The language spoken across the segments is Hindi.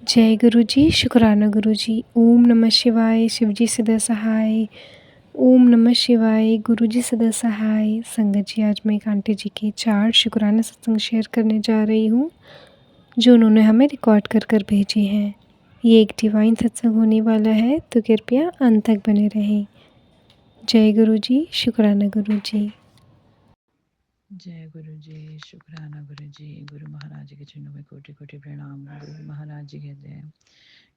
जय गुरु जी, शुक्राना गुरु जी। ओम नमः शिवाय, शिव जी सदा सहाय। ओम नमः शिवाय, गुरु जी सदा सहाय। संगत जी, आज मैं एक आंटी जी के 4 शुक्राना सत्संग शेयर करने जा रही हूँ, जो उन्होंने हमें रिकॉर्ड कर कर भेजे हैं। ये एक डिवाइन सत्संग होने वाला है, तो कृपया अंत तक बने रहें। जय गुरु जी, शुक्राना गुरु जी। जय गुरु जी, शुक्राना गुरु जी। गुरु महाराज के चरणों में कोटि कोटि प्रणाम। गुरु महाराज जी कहते हैं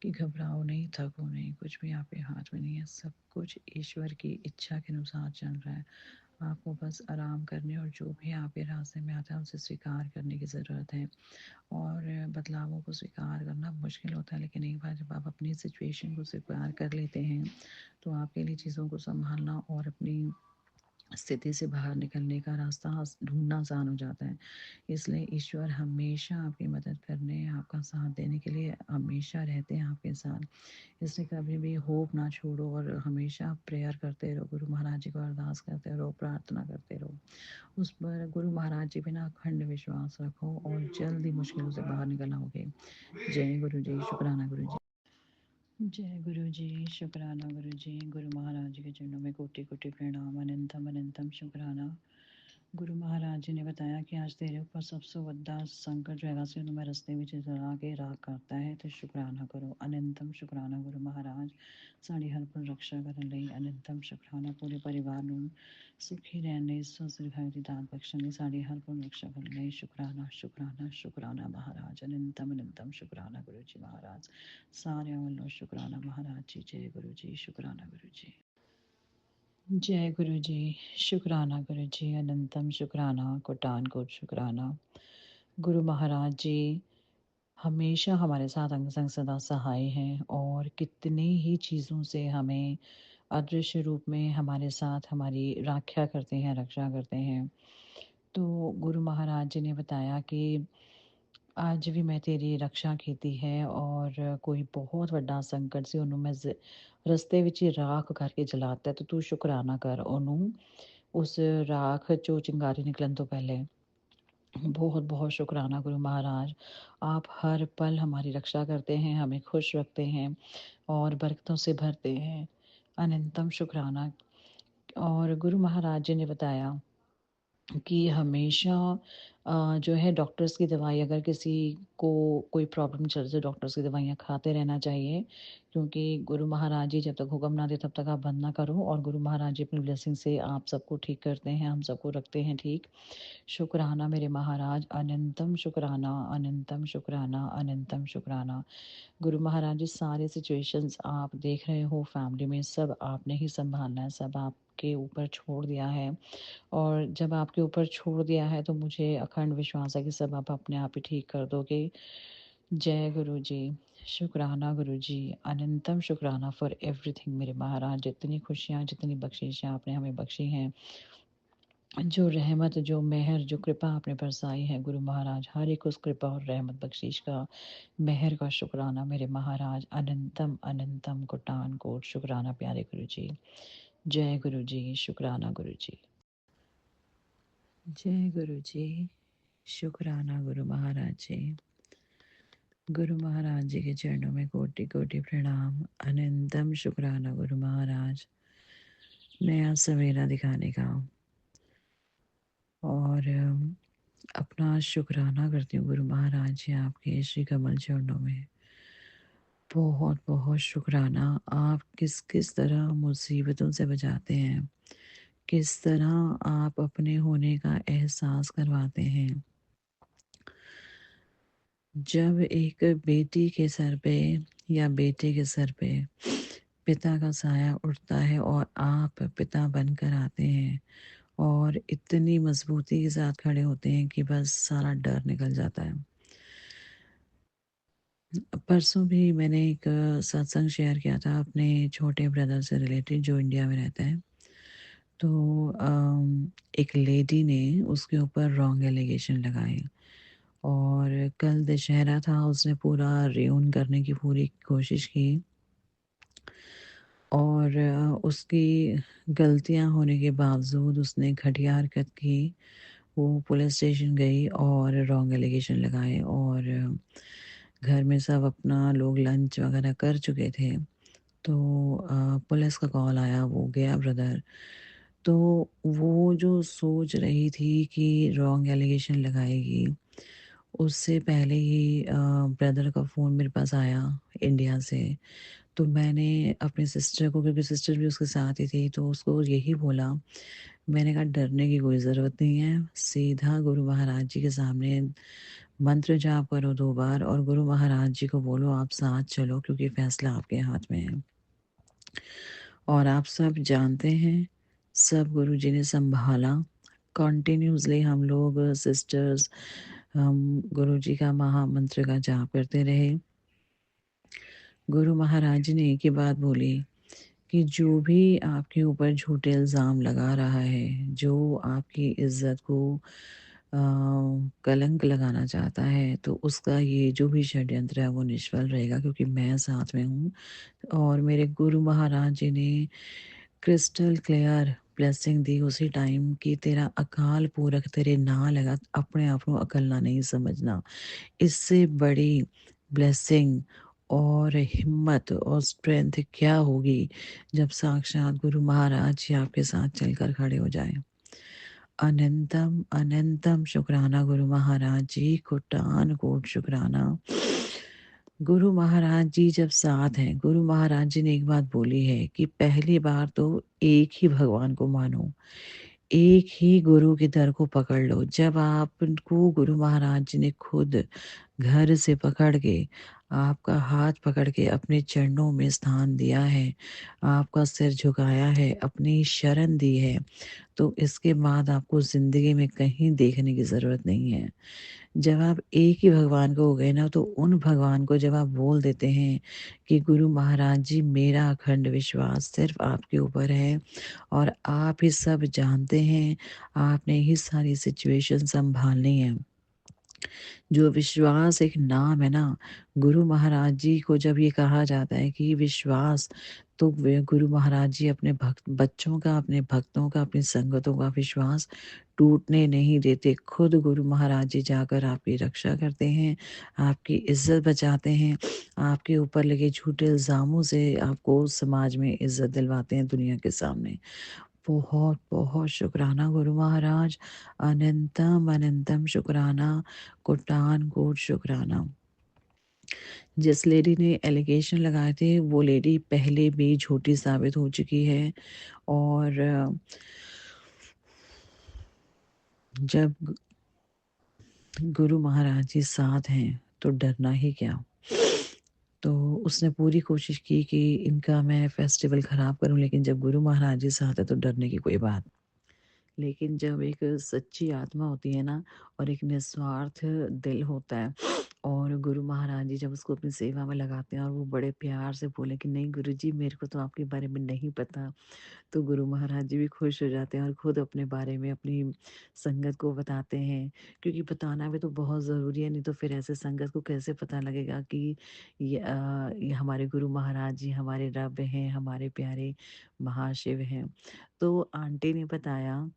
कि घबराओ नहीं, थको नहीं, कुछ भी आपके हाथ में नहीं है, सब कुछ ईश्वर की इच्छा के अनुसार चल रहा है। आपको बस आराम करने और जो भी आपके रास्ते में आता है उसे स्वीकार करने की ज़रूरत है। और बदलावों को स्वीकार करना मुश्किल होता है, लेकिन एक बार जब आप अपनी सिचुएशन को स्वीकार कर लेते हैं तो आपके लिए चीज़ों को संभालना और अपनी स्थिति से बाहर निकलने का रास्ता ढूंढना आसान हो जाता है। इसलिए ईश्वर हमेशा आपकी मदद करने, आपका साथ देने के लिए हमेशा रहते हैं आपके साथ। इसलिए कभी भी होप ना छोड़ो और हमेशा प्रेयर करते रहो, गुरु महाराज जी को अरदास करते रहो, प्रार्थना करते रहो। उस पर गुरु महाराज जी पे ना अखंड विश्वास रखो और जल्द ही मुश्किलों से बाहर निकल आओगे। जय गुरु जी, शुक्राना गुरु जी। जय गुरु जी, शुक्राना गुरु जी। गुरु महाराज जी के चरणों में कोटि कोटि प्रणाम। अनंतम अनंतम शुक्राना। गुरु महाराज जी ने बताया कि आज तेरे ऊपर सबसे ਵੱਡਾ संकट जो हैगा ਸੀ ਉਹਨੂੰ मैं रस्ते ਵਿੱਚ जला के राख करता है, तो शुक्राना करो। अनंतम शुक्राना गुरु महाराज साड़ी हर पल रक्षा ਕਰਨ ਲਈ। अनंतम शुक्राना पूरे परिवार ਨੂੰ सुखी रहने ਲਈ, स्वस्थ दिखाई ਦੀ ਦਾਤ ਬਖਸ਼ਣ ਲਈ, ਸਾਡੀ ਹਰ ਪਲ रक्षा ਕਰਨ ਲਈ। शुक्राना शुक्राना शुक्राना महाराज। अनंतम अनंतम शुक्राना गुरु जी महाराज। सारिਆਂ ਵੱਲੋਂ शुक्राना महाराज जी। जय गुरु जी, शुक्राना गुरु जी। जय गुरु जी, शुक्राना गुरु जी। अनंतम शुक्राना, कोटान कोट शुक्राना। गुरु महाराज जी हमेशा हमारे साथ अंग संग सदा सहाय हैं और कितनी ही चीज़ों से हमें अदृश्य रूप में हमारे साथ हमारी रक्षा करते हैं, रक्षा करते हैं। तो गुरु महाराज जी ने बताया कि आज भी मैं तेरी रक्षा कीती है और कोई बहुत ਵੱਡਾ ਸੰਕਟ ਸੀ ਉਹਨੂੰ ਮੈਂ ਰਸਤੇ ਵਿੱਚ ਹੀ ਰਾਖ ਕਰਕੇ ਜਲਾਤਾ, तो तू शुक्राना कर ਉਹਨੂੰ उस राख जो चिंगारी निकलन तो पहले। बहुत बहुत शुक्राना गुरु महाराज। आप हर पल हमारी रक्षा करते हैं, हमें खुश रखते हैं और बरकतों से भरते हैं। अनंतम शुक्राना। और गुरु महाराज जी ने बताया कि हमेशा जो है डॉक्टर्स की दवाई, अगर किसी को कोई प्रॉब्लम चल रही है, डॉक्टर्स की दवाइयाँ खाते रहना चाहिए, क्योंकि गुरु महाराज जी जब तक हुक्म ना दे तब तक आप बंद ना करो। और गुरु महाराज जी अपनी ब्लेसिंग से आप सबको ठीक करते हैं, हम सबको रखते हैं ठीक। शुक्राना मेरे महाराज। अनंतम शुक्राना, अनंतम शुक्राना, अनंतम शुक्राना। गुरु महाराज जी सारे सिचुएशंस आप देख रहे हो, फैमिली में सब आपने ही संभालना है, सब आपके ऊपर छोड़ दिया है। और जब आपके ऊपर छोड़ दिया है तो मुझे अखंड विश्वास है कि सब आप अपने आप ही ठीक कर दोगे। जय गुरु जी, शुक्राना गुरु जी। अनंतम शुक्राना फॉर एवरीथिंग मेरे महाराज। जितनी खुशियाँ, जितनी बख्शिशें आपने हमें बख्शी हैं, जो रहमत, जो मेहर, जो कृपा आपने बरसाई है गुरु महाराज, हर एक उस कृपा और रहमत बख्शीश का, मेहर का शुक्राना मेरे महाराज। अनंतम अनंतम कोटान कोट शुक्राना प्यारे गुरु जी। जय गुरु जी, शुक्राना गुरु जी। जय गुरु जी, शुक्राना गुरु महाराज जी। गुरु महाराज जी के चरणों में कोटि कोटि प्रणाम। अनंतम शुक्राना गुरु महाराज, नया सवेरा दिखाने का। और अपना शुक्राना करती हूँ गुरु महाराज जी आपके श्री कमल चरणों में। बहुत बहुत शुक्राना। आप किस किस तरह मुसीबतों से बचाते हैं, किस तरह आप अपने होने का एहसास करवाते हैं। जब एक बेटी के सर पे या बेटे के सर पे पिता का साया उठता है और आप पिता बनकर आते हैं और इतनी मजबूती के साथ खड़े होते हैं कि बस सारा डर निकल जाता है। परसों भी मैंने एक सत्संग शेयर किया था अपने छोटे ब्रदर से रिलेटेड, जो इंडिया में रहता है। तो एक लेडी ने उसके ऊपर रॉन्ग एलिगेशन लगाए और कल दशहरा था, उसने पूरा रियून करने की पूरी कोशिश की और उसकी गलतियां होने के बावजूद उसने घटिया हरकत की। वो पुलिस स्टेशन गई और रॉन्ग एलिगेशन लगाए और घर में सब अपना लोग लंच वगैरह कर चुके थे। तो पुलिस का कॉल आया, वो गया ब्रदर। तो वो जो सोच रही थी कि रॉन्ग एलिगेशन लगाएगी, उससे पहले ही ब्रदर का फ़ोन मेरे पास आया इंडिया से। तो मैंने अपनी सिस्टर को, क्योंकि सिस्टर भी उसके साथ ही थी, तो उसको यही बोला। मैंने कहा डरने की कोई ज़रूरत नहीं है, सीधा गुरु महाराज जी के सामने मंत्र जाप करो 2 बार और गुरु महाराज जी को बोलो आप साथ चलो, क्योंकि फैसला आपके हाथ में है। और आप सब जानते हैं, सब गुरु जी ने सँभाला। कंटिन्यूअसली हम लोग सिस्टर्स, हम गुरु जी का महामंत्र का जाप करते रहे। गुरु महाराज जी ने एक ही बात बोली कि जो भी आपके ऊपर झूठे इल्ज़ाम लगा रहा है, जो आपकी इज़्ज़त को कलंक लगाना चाहता है, तो उसका ये जो भी षड्यंत्र है वो निष्फल रहेगा, क्योंकि मैं साथ में हूँ। और मेरे गुरु महाराज जी ने क्रिस्टल क्लियर ब्लेसिंग दी उसी टाइम कि तेरा अकाल पुरख तेरे नाल लगा, अपने आप को अकलना नहीं समझना। इससे बड़ी ब्लेसिंग और हिम्मत और स्ट्रेंथ क्या होगी जब साक्षात गुरु महाराज जी आपके साथ चलकर खड़े हो जाएं। अनंतम अनंतम शुक्राना गुरु महाराज जी, कोटान कोट शुक्राना। गुरु महाराज जी जब साथ हैं, गुरु महाराज जी ने एक बात बोली है कि पहली बार तो एक ही भगवान को मानो, एक ही गुरु के दर को पकड़ लो। जब आपको गुरु महाराज जी ने खुद घर से पकड़ के, आपका हाथ पकड़ के अपने चरणों में स्थान दिया है, आपका सिर झुकाया है, अपनी शरण दी है, तो इसके बाद आपको ज़िंदगी में कहीं देखने की ज़रूरत नहीं है। जब आप एक ही भगवान को हो गए ना, तो उन भगवान को जब आप बोल देते हैं कि गुरु महाराज जी मेरा अखंड विश्वास सिर्फ़ आपके ऊपर है और आप ही सब जानते हैं, आपने ही सारी सिचुएशन सँभालनी है। जो विश्वास एक नाम है ना, गुरु महाराज जी को जब ये कहा जाता है कि विश्वास, तो वे गुरु महाराज जी अपने बच्चों का, अपने भक्तों का, अपनी संगतों का विश्वास टूटने नहीं देते। खुद गुरु महाराज जी जाकर आपकी रक्षा करते हैं, आपकी इज़्ज़त बचाते हैं, आपके ऊपर लगे झूठे इल्ज़ामों से आपको समाज में इज़्ज़त दिलवाते हैं दुनिया के सामने। बहुत बहुत शुक्राना गुरु महाराज, अनंतम अनंतम शुक्राना, कोटान कोट शुक्राना। जिस लेडी ने एलिगेशन लगाए थे, वो लेडी पहले भी झूठी साबित हो चुकी है। और जब गुरु महाराज जी साथ हैं तो डरना ही क्या। तो उसने पूरी कोशिश की कि इनका मैं फेस्टिवल ख़राब करूं, लेकिन जब गुरु महाराज जी साथ है तो डरने की कोई बात। लेकिन जब एक सच्ची आत्मा होती है ना, और एक निस्वार्थ दिल होता है, और गुरु महाराज जी जब उसको अपनी सेवा में लगाते हैं और वो बड़े प्यार से बोले कि नहीं गुरु जी मेरे को तो आपके बारे में नहीं पता, तो गुरु महाराज जी भी खुश हो जाते हैं और खुद अपने बारे में अपनी संगत को बताते हैं। क्योंकि बताना भी तो बहुत ज़रूरी है, नहीं तो फिर ऐसे संगत को कैसे पता लगेगा कि ये हमारे गुरु महाराज जी हमारे रब हैं, हमारे प्यारे महाशिव हैं। तो आंटी ने बताया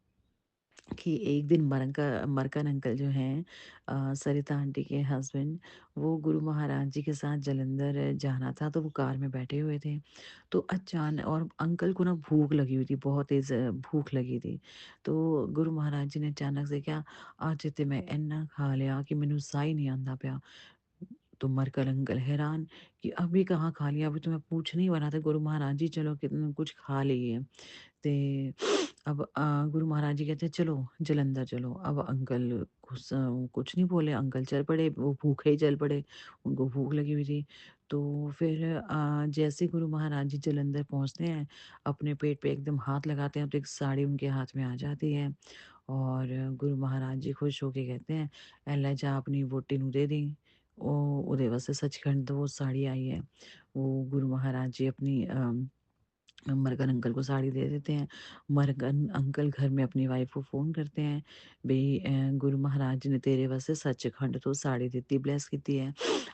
कि एक दिन मरकन अंकल जो हैं, सरिता आंटी के हस्बैंड, वो गुरु महाराज जी के साथ जालंधर जाना था, तो वो कार में बैठे हुए थे। तो अचानक, और अंकल को ना भूख लगी हुई थी, बहुत तेज़ भूख लगी थी। तो गुरु महाराज जी ने अचानक से क्या, आज ते मैं इन्ना खा लिया कि मैनू सा ही नहीं आंदा पिया। तो मरकल अंकल हैरान कि अभी कहाँ खा लिया, अभी तो मैं पूछने ही बना था गुरु महाराज जी चलो कितना कुछ खा लिए। ते अब गुरु महाराज जी कहते हैं चलो जलंधर चलो। अब अंकल कुछ नहीं बोले, अंकल चल पड़े, वो भूखे ही चल पड़े, उनको भूख लगी हुई थी। तो फिर जैसे गुरु महाराज जी जलंधर पहुंचते हैं, अपने पेट पे एकदम हाथ लगाते हैं, तो एक साड़ी उनके हाथ में आ जाती है। और गुरु महाराज जी खुश होके कहते हैं, एला जा अपनी वोटी नू दे दी। ओ ਉਹਦੇ ਵਾਸਤੇ सचखंड तो वो साड़ी आई है। वो गुरु महाराज जी अपनी मरगन अंकल को साड़ी दे देते हैं। मरगन अंकल घर में अपनी वाइफ को फ़ोन करते हैं, भई गुरु महाराज जी ने तेरे वास्ते सचखंड तो साड़ी दित्ती, ब्लेस कीती है।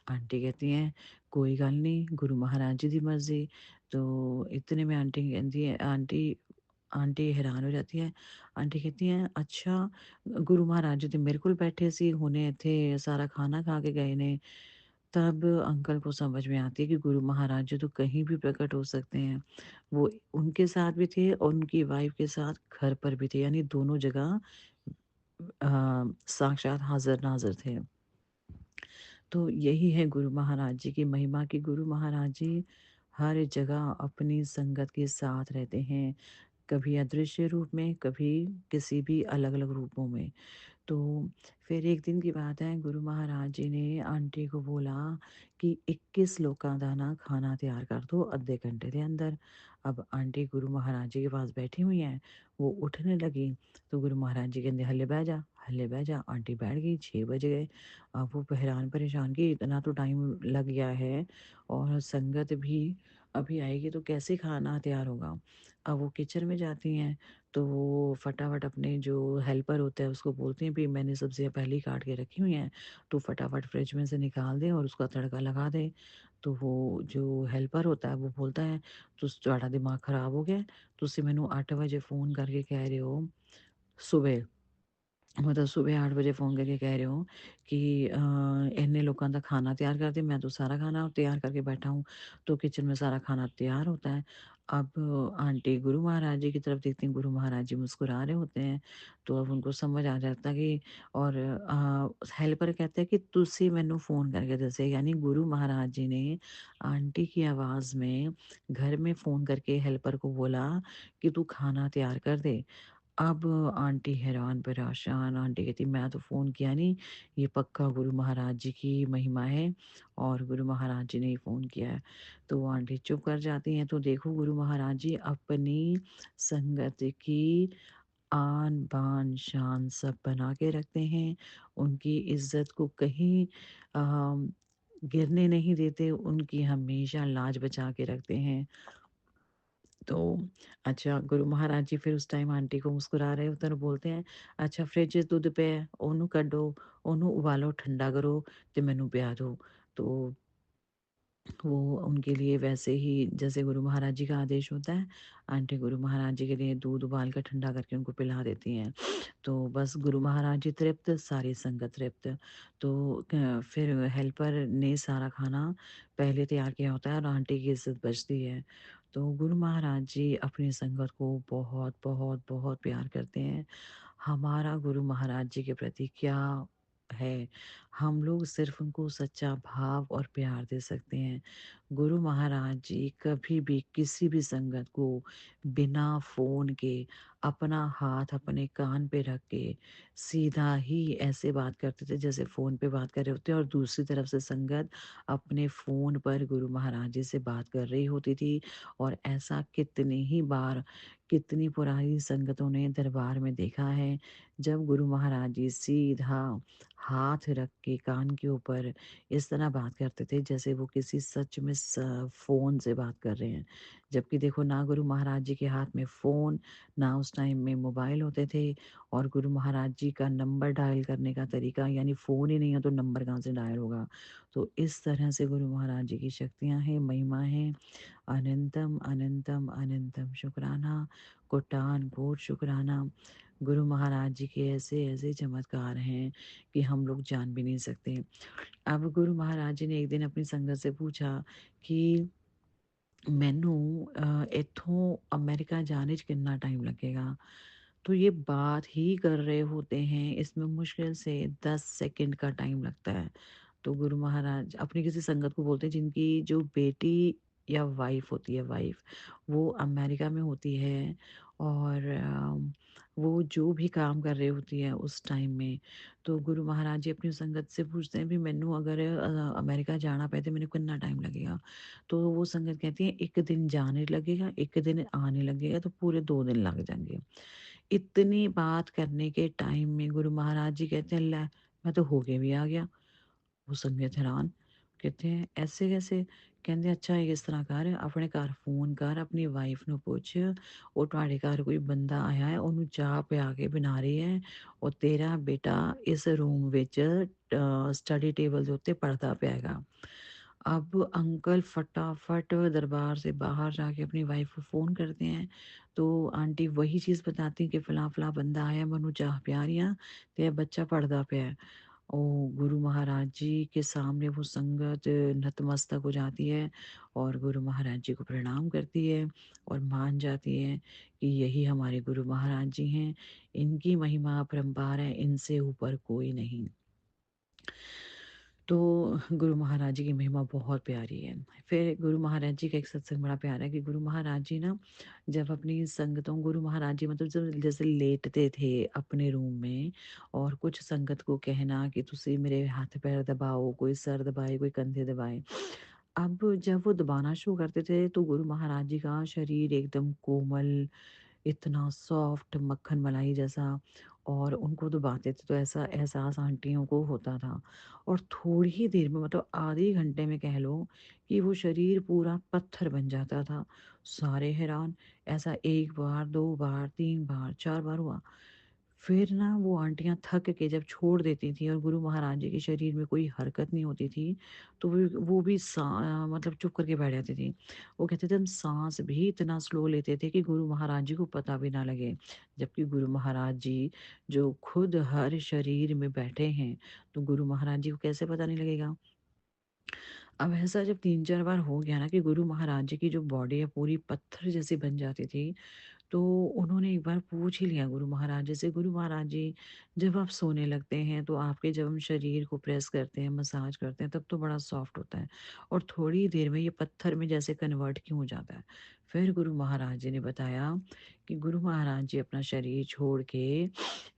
आंटी कहती हैं कोई गल नहीं, गुरु महाराज जी दी मर्ज़ी। तो इतने में आंटी कहती है, आंटी आंटी हैरान हो जाती है। आंटी कहती हैं अच्छा, गुरु महाराज जी तो मेरे कोल बैठे सी, हुणे इत्थे सारा खाना खा के गए ने। तब अंकल को समझ में आती है कि गुरु महाराज जी तो कहीं भी प्रकट हो सकते हैं। वो उनके साथ भी थे और उनकी वाइफ़ के साथ घर पर भी थे, यानी दोनों जगह साक्षात हाज़िर-नाज़िर थे। तो यही है गुरु महाराज जी की महिमा कि गुरु महाराज जी हर जगह अपनी संगत के साथ रहते हैं, कभी अदृश्य रूप में, कभी किसी भी अलग-अलग रूपों में। तो फिर एक दिन की बात है, गुरु महाराज जी ने आंटी को बोला कि 21 लोगों का ना खाना तैयार कर दो आधे घंटे के अंदर। अब आंटी गुरु महाराज जी के पास बैठी हुई हैं, वो उठने लगी तो गुरु महाराज जी कहते हल्ले बह जा। आंटी बैठ गई, 6 बज गए। अब वो हैरान परेशान कि इतना तो टाइम लग गया है और संगत भी अभी आएगी तो कैसे खाना तैयार होगा। अब वो किचन में जाती हैं तो वो फटाफट अपने जो हेल्पर होता है उसको बोलते हैं भी मैंने सब्जियां पहले ही काट के रखी हुई हैं, तो फटाफट फ्रिज में से निकाल दे और उसका तड़का लगा दे। तो वो जो हेल्पर होता है वो बोलता है ਤੁਹਾਡਾ दिमाग खराब हो गया है? ਤੁਸੀਂ ਮੈਨੂੰ 8 ਵਜੇ फ़ोन करके कह रहे हो सुबह, मतलब सुबह 8 बजे फ़ोन करके कह रहे हो कि इतने लोगों का खाना तैयार कर दे। मैं तो सारा खाना तैयार करके बैठा हूँ, तो किचन में सारा खाना तैयार होता है। अब आंटी गुरु महाराज जी की तरफ देखती हैं, गुरु महाराज जी मुस्कुरा रहे होते हैं, तो अब उनको समझ आ जाता कि और हेल्पर कहता है कि तुसी मैनू फ़ोन करके दसे, यानी गुरु महाराज जी ने आंटी की आवाज़ में घर में फ़ोन करके हेल्पर को बोला कि तू खाना तैयार कर दे। अब आंटी हैरान परेशान, आंटी कहती मैं तो फ़ोन किया नहीं, ये पक्का गुरु महाराज जी की महिमा है और गुरु महाराज जी ने ही फ़ोन किया है। तो वो आंटी चुप कर जाती हैं, तो देखो गुरु महाराज जी अपनी संगत की आन, बान, शान सब बना के रखते हैं। उनकी इज़्ज़त को कहीं गिरने नहीं देते, उनकी हमेशा लाज बचा के रखते हैं। तो अच्छा गुरु महाराज जी फिर उस टाइम आंटी को मुस्कुरा रहे होते हैं और बोलते हैं, "अच्छा फ्रिज 'ਚ ਦੁੱਧ ਪਿਆ ਹੈ, ਉਹਨੂੰ ਕੱਢੋ, ਉਹਨੂੰ ਉਬਾਲੋ, ਠੰਡਾ ਕਰੋ ਤੇ ਮੈਨੂੰ ਪਿਆ ਦਿਓ।" तो वो उनके लिए वैसे ही जैसे गुरु महाराज जी का आदेश होता है, आंटी गुरु महाराज जी के लिए दूध उबाल कर ठंडा करके उनको पिला देती हैं। तो बस गुरु महाराज जी तृप्त, सारी संगत तृप्त। तो फिर हेल्पर ने सारा खाना पहले तैयार किया होता है और आंटी की इज़्ज़त बचती है। तो गुरु महाराज जी अपनी संगत को बहुत, बहुत, बहुत प्यार करते हैं। हमारा गुरु महाराज जी के प्रति क्या है? हम लोग सिर्फ़ उनको सच्चा भाव और प्यार दे सकते हैं। गुरु महाराज जी कभी भी किसी भी संगत को बिना फ़ोन के अपना हाथ अपने कान पे रख के सीधा ही ऐसे बात करते थे जैसे फ़ोन पे बात कर रहे होते हैं और दूसरी तरफ से संगत अपने फ़ोन पर गुरु महाराज जी से बात कर रही होती थी। और ऐसा कितनी ही बार, कितनी पुरानी संगतों ने दरबार में देखा है, जब गुरु महाराज जी सीधा हाथ रख के कान के ऊपर इस तरह बात करते थे जैसे वो किसी सच में फ़ोन से बात कर रहे हैं। जबकि देखो ना गुरु महाराज जी के हाथ में फ़ोन, ना उस टाइम में मोबाइल होते थे और गुरु महाराज जी का नंबर डायल करने का तरीका यानी फ़ोन ही नहीं है तो नंबर कहाँ से डायल होगा। तो इस तरह से गुरु महाराज जी की शक्तियाँ हैं, महिमा है। अनंतम, अनंतम, अनंतम शुक्राना, कोटान-कोट शुक्राना। गुरु महाराज जी के ऐसे-ऐसे चमत्कार हैं कि हम लोग जान भी नहीं सकते। अब गुरु महाराज जी ने एक दिन अपनी संगत से पूछा कि ਮੈਨੂੰ ਇੱਥੋਂ अमेरिका जाने च कितना टाइम लगेगा? तो ये बात ही कर रहे होते हैं, इसमें मुश्किल से 10 सेकंड का टाइम लगता है। तो गुरु महाराज अपनी किसी संगत को बोलते हैं जिनकी जो बेटी या वाइफ़ होती है वाइफ़, वो अमेरिका में होती है और वो जो भी काम कर रही होती है उस टाइम में, तो गुरु महाराज जी अपनी संगत से पूछते हैं भी मैनू अगर अमेरिका जाना पए ते मैनू कितना टाइम लगेगा? तो वो संगत कहती है 1 दिन जाने लगेगा, 1 दिन आने लगेगा तो पूरे 2 दिन लग जाएँगे। इतनी बात करने के टाइम में गुरु महाराज जी कहते हैं लै मैं तो होके भी आ गया। वो संगत हैरान, कहते हैं ऐसे कैसे? ਕਹਿੰਦੇ ਅੱਛਾ ਇਸ ਤਰ੍ਹਾਂ ਕਰ ਆਪਣੇ ਘਰ ਫ਼ੋਨ ਕਰ ਆਪਣੀ ਵਾਈਫ ਨੂੰ ਪੁੱਛ ਉਹ ਤੁਹਾਡੇ ਘਰ ਕੋਈ ਬੰਦਾ ਆਇਆ ਹੈ ਉਹਨੂੰ ਚਾਹ ਪਿਆ ਕੇ ਬਣਾ ਰਹੀ ਹੈ ਔਰ ਤੇਰਾ ਬੇਟਾ ਇਸ रूम ਵਿੱਚ स्टडी टेबल ਦੇ ਉੱਤੇ ਪੜ੍ਹਦਾ ਪਿਆ ਹੈਗਾ। अब अंकल फटाफट दरबार से बाहर जाके अपनी वाइफ को फ़ोन करते हैं, तो आंटी वही चीज़ बताती हैं कि फलाँ-फलाँ बंदा आया मैं ਉਹਨੂੰ ਚਾਹ ਪਿਆ ਰਹੀ ਹਾਂ ਤੇ ਇਹ ਬੱਚਾ ਪੜ੍ਹਦਾ ਪਿਆ ਹੈ। गुरु महाराज जी के सामने वो संगत नतमस्तक हो जाती है और गुरु महाराज जी को प्रणाम करती है और मान जाती है कि यही हमारे गुरु महाराज जी हैं। इनकी महिमा अपरंपार है, इनसे ऊपर कोई नहीं। तो गुरु महाराज जी की महिमा बहुत प्यारी है। फिर गुरु महाराज जी का एक सत्संग बड़ा प्यारा है कि गुरु महाराज जी ना जब अपनी संगतों गुरु महाराज जी मतलब जब जैसे लेटते थे अपने रूम में और कुछ संगत को कहना कि तुसी मेरे हाथ पैर दबाओ, कोई सर दबाए, कोई कंधे दबाए। अब जब वो दबाना शुरू करते थे तो गुरु महाराज जी का शरीर एकदम कोमल, इतना सॉफ्ट मक्खन मलाई जैसा और उनको दबाते थे तो ऐसा एहसास आंटियों को होता था। और थोड़ी ही देर में मतलब आधे घंटे में कह लो कि वो शरीर पूरा पत्थर बन जाता था। सारे हैरान, ऐसा 1 बार, 2 बार, 3 बार, 4 बार हुआ। फिर ना वो आंटियाँ थक के जब छोड़ देती थीं और गुरु महाराज जी के शरीर में कोई हरकत नहीं होती थी, तो वो भी मतलब चुप करके बैठ जाती थीं। वो कहते थे हम साँस भी इतना स्लो लेते थे कि गुरु महाराज जी को पता भी ना लगे। जबकि गुरु महाराज जी जो खुद हर शरीर में बैठे हैं, तो गुरु महाराज जी को कैसे पता नहीं लगेगा? अब ऐसा जब 3-4 बार हो गया ना कि गुरु महाराज जी की जो बॉडी है पूरी पत्थर जैसी बन जाती थी, तो उन्होंने एक बार पूछ ही लिया गुरु महाराज जी से, गुरु महाराज जी जब आप सोने लगते हैं तो आपके जब हम शरीर को प्रेस करते हैं, मसाज करते हैं तब तो बड़ा सॉफ्ट होता है और थोड़ी देर में ये पत्थर में जैसे कन्वर्ट क्यों हो जाता है? फिर गुरु महाराज जी ने बताया कि गुरु महाराज जी अपना शरीर छोड़ के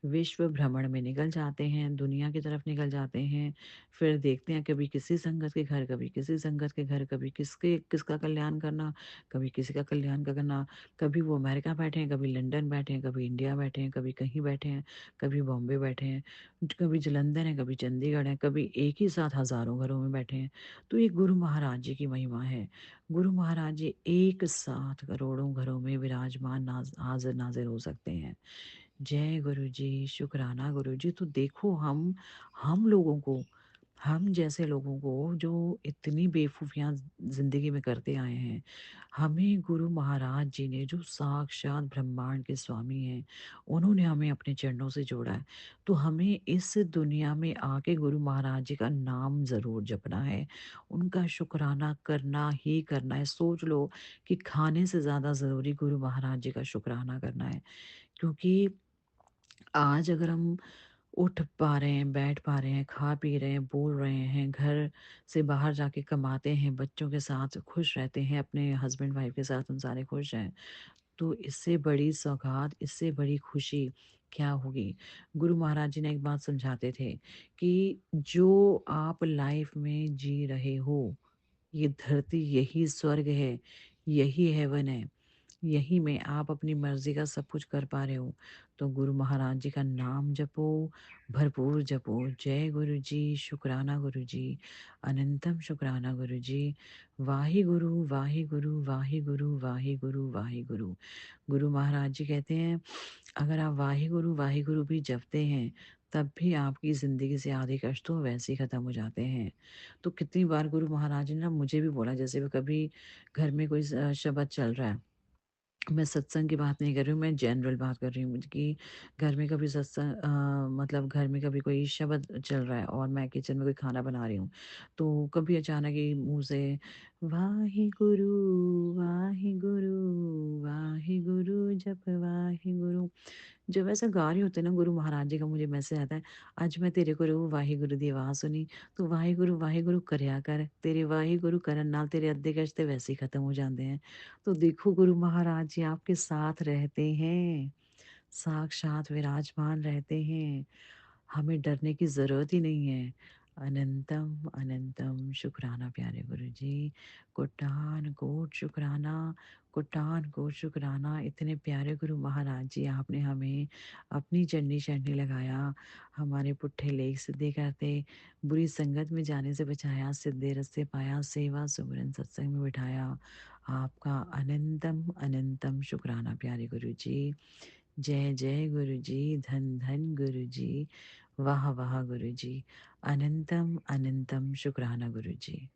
विश्व भ्रमण में निकल जाते हैं, दुनिया की तरफ निकल जाते हैं। फिर देखते हैं कभी किसी संगत के घर, कभी किसी संगत के घर, कभी किसका कल्याण करना, कभी किसी का कल्याण का करना। कभी वो अमेरिका बैठे हैं, कभी लंदन बैठे हैं, कभी इंडिया बैठे हैं, कभी कहीं बैठे हैं, कभी बॉम्बे बैठे हैं, कभी जालंधर हैं, कभी चंडीगढ़ हैं, कभी एक ही साथ हज़ारों घरों में बैठे हैं। तो ये गुरु महाराज जी की महिमा है। गुरु महाराज जी एक साथ करोड़ों घरों में विराजमान हाज़िर-नाज़िर हो सकते हैं। जय गुरु जी, शुकराना गुरु जी। तो देखो हम लोगों को, हम जैसे लोगों को जो इतनी बेवकूफ़ियाँ ज़िंदगी में करते आए हैं, हमें गुरु महाराज जी ने जो साक्षात ब्रह्मांड के स्वामी हैं, उन्होंने हमें अपने चरणों से जोड़ा है। तो हमें इस दुनिया में आके गुरु महाराज जी का नाम ज़रूर जपना है, उनका शुकराना करना ही करना है। सोच लो कि खाने से ज़्यादा ज़रूरी गुरु महाराज जी का शुकराना करना है। क्योंकि आज अगर हम उठ पा रहे हैं, बैठ पा रहे हैं, खा पी रहे हैं, बोल रहे हैं, घर से बाहर जाके कमाते हैं, बच्चों के साथ खुश रहते हैं, अपने हस्बैंड वाइफ के साथ हम सारे खुश हैं, तो इससे बड़ी सौगात, इससे बड़ी खुशी क्या होगी? गुरु महाराज जी ने एक बात समझाते थे कि जो आप लाइफ में जी रहे हो, ये धरती यही स्वर्ग है, यही हेवन है। यही में आप अपनी मर्ज़ी का सब कुछ कर पा रहे हो, तो गुरु महाराज जी का नाम जपो, भरपूर जपो। जय गुरु जी, शुकराना गुरु जी, अनंतम शुकराना गुरु जी। वाहिगुरु, वाहिगुरु, वाहिगुरु, वाहिगुरु, वाहिगुरु। गुरु महाराज जी कहते हैं, अगर आप वाहिगुरु, वाहिगुरु भी जपते हैं, तब भी आपकी ज़िंदगी से आधे कष्ट तो वैसे ही ख़त्म हो जाते हैं। तो कितनी बार गुरु महाराज जी ने ना मुझे भी बोला, जैसे भी कभी घर में कोई शब्द चल रहा है, मैं सत्संग की बात नहीं कर रही हूँ, मैं जनरल बात कर रही हूँ कि घर में कभी मतलब घर में कभी कोई शब्द चल रहा है और मैं किचन में कोई खाना बना रही हूँ, तो कभी अचानक ही मुँह से वाहिगुरु, वाहिगुरु, वाहिगुरु जप वाहिगुरु। जब ऐसा गा रही होती है ना गुरु महाराज जी का मुझे मैसेज आता है, आज मैं तेरे गुरु वाहिगुरु दी आवाज़ सुनी, तो वाहिगुरु वाहिगुरु करिया कर, तेरे वाहिगुरु करन नाल तेरे अद्धे कष्ट ते वैसे ही खत्म हो जाते हैं। तो देखो गुरु महाराज जी आपके साथ रहते हैं, साक्षात विराजमान रहते हैं, हमें डरने की ज़रूरत ही नहीं है। अनंतम, अनंतम शुकराना प्यारे गुरु जी, कोटान-कोट शुकराना, कोटान-कोट शुकराना। इतने प्यारे गुरु महाराज जी, आपने हमें अपनी चंडी-चंडी लगाया, हमारे पुट्ठे लेख सीधे करते, बुरी संगत में जाने से बचाया, सीधे रास्ते पाया, सेवा सुमिरन सत्संग में बिठाया। आपका अनंतम, अनंतम शुकराना प्यारे गुरु जी। जय जय गुरु जी, धन धन गुरु जी, वाह वाह गुरु जी, अनंतम अनंतम शुक्राना गुरु जी।